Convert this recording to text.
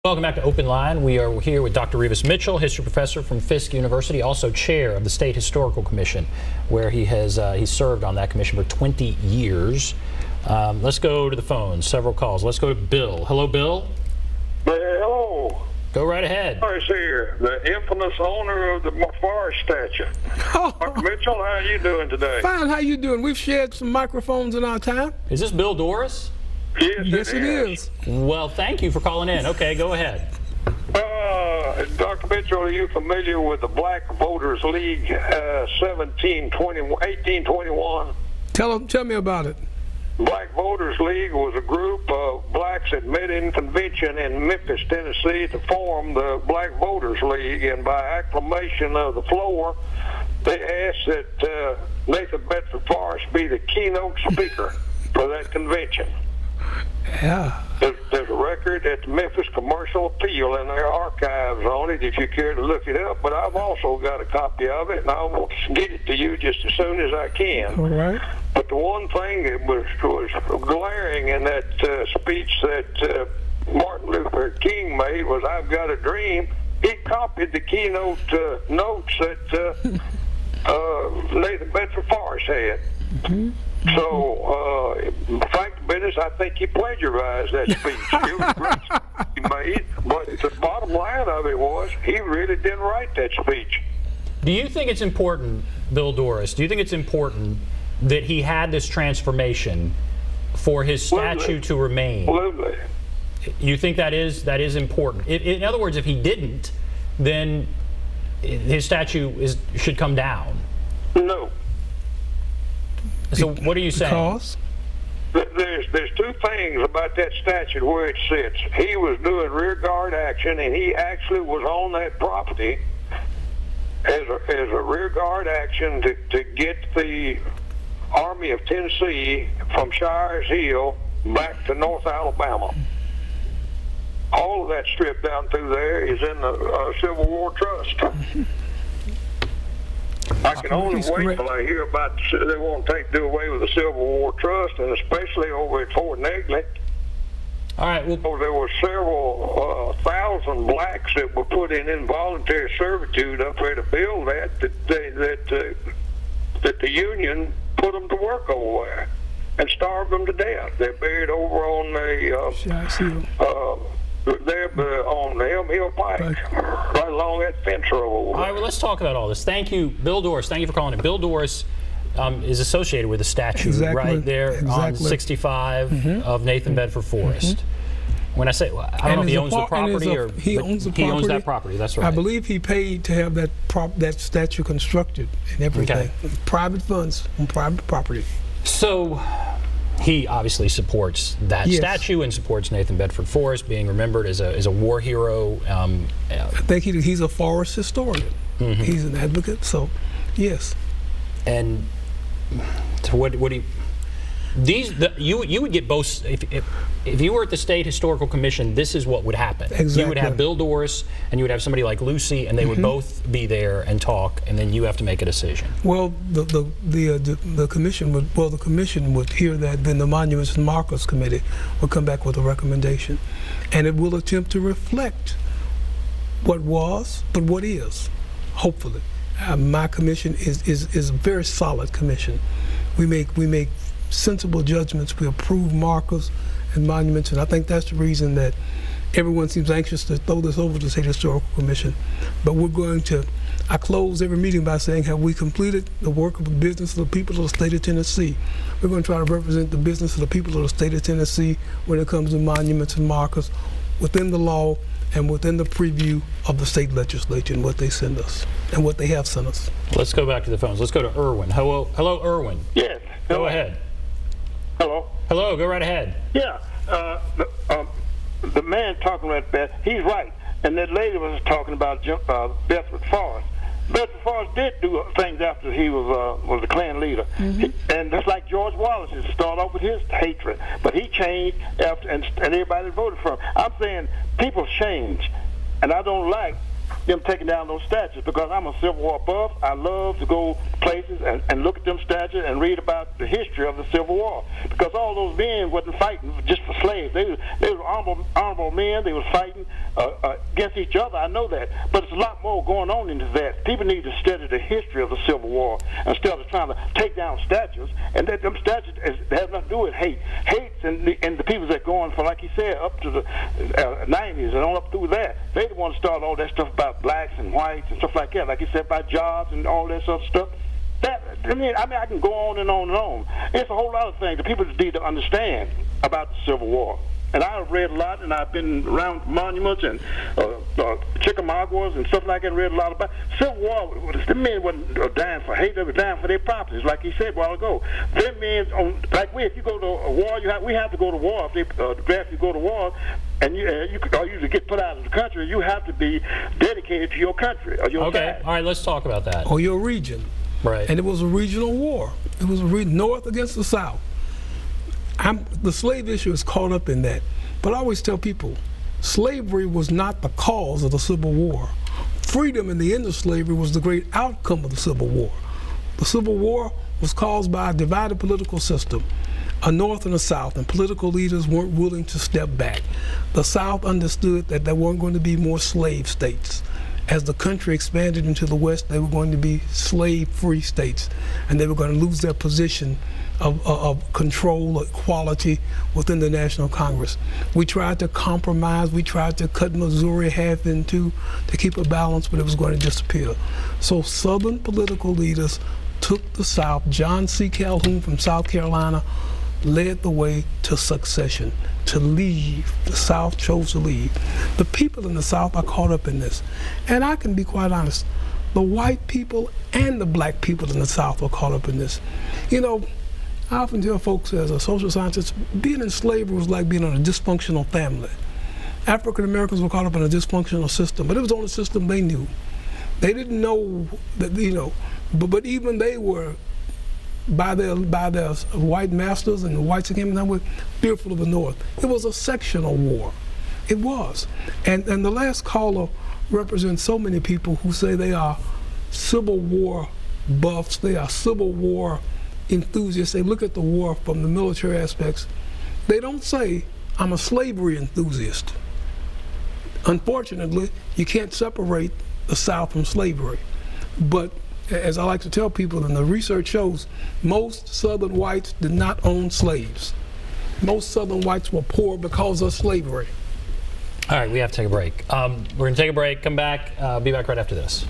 Welcome back to Open Line. We are here with Dr. Reavis Mitchell, history professor from Fisk University, also chair of the State Historical Commission, where he served on that commission for 20 years. Let's go to the phones. Several calls. Let's go to Bill. Hello, Bill. Hello. Go right ahead. Forrest here, the infamous owner of the Forrest statue. Dr. Mitchell, how are you doing today? Fine. How you doing? We've shared some microphones in our time. Is this Bill Doris? Yes, it is. Well, thank you for calling in. Okay, go ahead. Dr. Mitchell, are you familiar with the Black Voters League 1821? Tell me about it. Black Voters League was a group of blacks that met in convention in Memphis, Tennessee to form the Black Voters League, and by acclamation of the floor, they asked that Nathan Bedford Forrest be the keynote speaker for that convention. Yeah. There's a record at the Memphis Commercial Appeal in their archives on it if you care to look it up, but I've also got a copy of it, and I will get it to you just as soon as I can. All right. But the one thing that was glaring in that speech that Martin Luther King made was, "I've got a dream." He copied the keynote notes that Nathan Bedford Forrest had. Mm-hmm. So, frank business, I think he plagiarized that speech. It was great he made, but the bottom line of it was he really didn't write that speech. Do you think it's important, Bill Doris, do you think it's important that he had this transformation for his statue to remain? Absolutely. You think that is important? In other words, if he didn't, then his statue should come down. No. So what are you saying? Because? There's two things about that statue where it sits. He was doing rear guard action, and he actually was on that property as a rear guard action to get the Army of Tennessee from Shires Hill back to North Alabama. All of that strip down through there is in the Civil War Trust. I can only wait till I hear about they want to do away with the Civil War Trust, and especially over at Fort Negley. All right. Well, there were several thousand blacks that were put in involuntary servitude up there to build that the Union put them to work over there and starved them to death. They're buried over on on the Elm Hill Pike, right along that fence road. All right, well, let's talk about all this. Thank you, Bill Doris. Thank you for calling in. Bill Doris is associated with the statue right there on 65 of Nathan Bedford Forrest. When I say, I don't know if he owns the property or he owns the property. He owns that property. That's right. I believe he paid to have that statue constructed and everything. Okay. Private funds on private property. So he obviously supports that statue and supports Nathan Bedford Forrest being remembered as a war hero. I think he's a Forrest historian. He's an advocate, so yes. And so what do you? You would get both if you were at the State Historical Commission. This is what would happen. Exactly. You would have Bill Doris and you would have somebody like Lucy, and they would both be there and talk, and then you have to make a decision. Well, the commission would hear that. Then the Monuments and Markers Committee will come back with a recommendation, and it will attempt to reflect what was, but what is. Hopefully, my commission is a very solid commission. We make sensible judgments. We approve markers and monuments, and I think that's the reason that everyone seems anxious to throw this over to the State Historical Commission. But we're going to, I close every meeting by saying, have we completed the work of the business of the people of the state of Tennessee? We're going to try to represent the business of the people of the state of Tennessee when it comes to monuments and markers within the law and within the preview of the state legislature and what they send us and what they have sent us. Let's go back to the phones. Let's go to Irwin. Hello, Irwin. Yes. Go ahead. Hello. Hello, go right ahead. Yeah, the man talking about that, he's right. And that lady was talking about Bedford Forrest. Bedford Forrest did do things after he was a Klan leader. And just like George Wallace, it started off with his hatred. But he changed after, and everybody voted for him. I'm saying people change. And I don't like them taking down those statues, because I'm a Civil War buff. I love to go places and look at them statues and read about the history of the Civil War, because all those men wasn't fighting just for slaves. They were honorable men. They were fighting against each other. I know that, but it's a lot more going on into that. People need to study the history of the Civil War instead of trying to take down statues. And that them statues have nothing to do with hate. Hates and the people that go on for, like he said, up to the 90s and on up through that. They the ones start all that stuff about blacks and whites and stuff like that. Like he said, about jobs and all that sort of stuff. I mean, I can go on and on and on. It's a whole lot of things that people need to understand about the Civil War. And I've read a lot, and I've been around monuments and Chickamaugas and stuff like that, read a lot about Civil War. The men wasn't dying for hate, they were dying for their properties, like he said a while ago. Them men, like if you go to a war, we have to go to war. If they draft you go to war, and you to get put out of the country, you have to be dedicated to your country or your side. All right, let's talk about that. Or your region. Right. And it was a regional war. It was North against the South. The slave issue is caught up in that. But I always tell people, slavery was not the cause of the Civil War. Freedom in the end of slavery was the great outcome of the Civil War. The Civil War was caused by a divided political system, a North and a South, and political leaders weren't willing to step back. The South understood that there weren't going to be more slave states. As the country expanded into the West, they were going to be slave-free states, and they were going to lose their position of control, equality within the National Congress. We tried to compromise. We tried to cut Missouri half in two to keep a balance, but it was going to disappear. So Southern political leaders took the South. John C. Calhoun from South Carolina led the way to succession, to leave. The South chose to leave. The people in the South are caught up in this. And I can be quite honest, the white people and the black people in the South are caught up in this. You know, I often tell folks as a social scientist, being in slavery was like being in a dysfunctional family. African Americans were caught up in a dysfunctional system, but it was the only system they knew. They didn't know that, you know, but even they were, by their white masters and the whites that came in, were fearful of the North. It was a sectional war. It was. And the last caller represents so many people who say they are Civil War buffs, they are Civil War enthusiasts. They look at the war from the military aspects. They don't say, I'm a slavery enthusiast. Unfortunately, you can't separate the South from slavery. But as I like to tell people, and the research shows, most Southern whites did not own slaves. Most Southern whites were poor because of slavery. All right, we have to take a break. We're going to take a break, come back, be back right after this.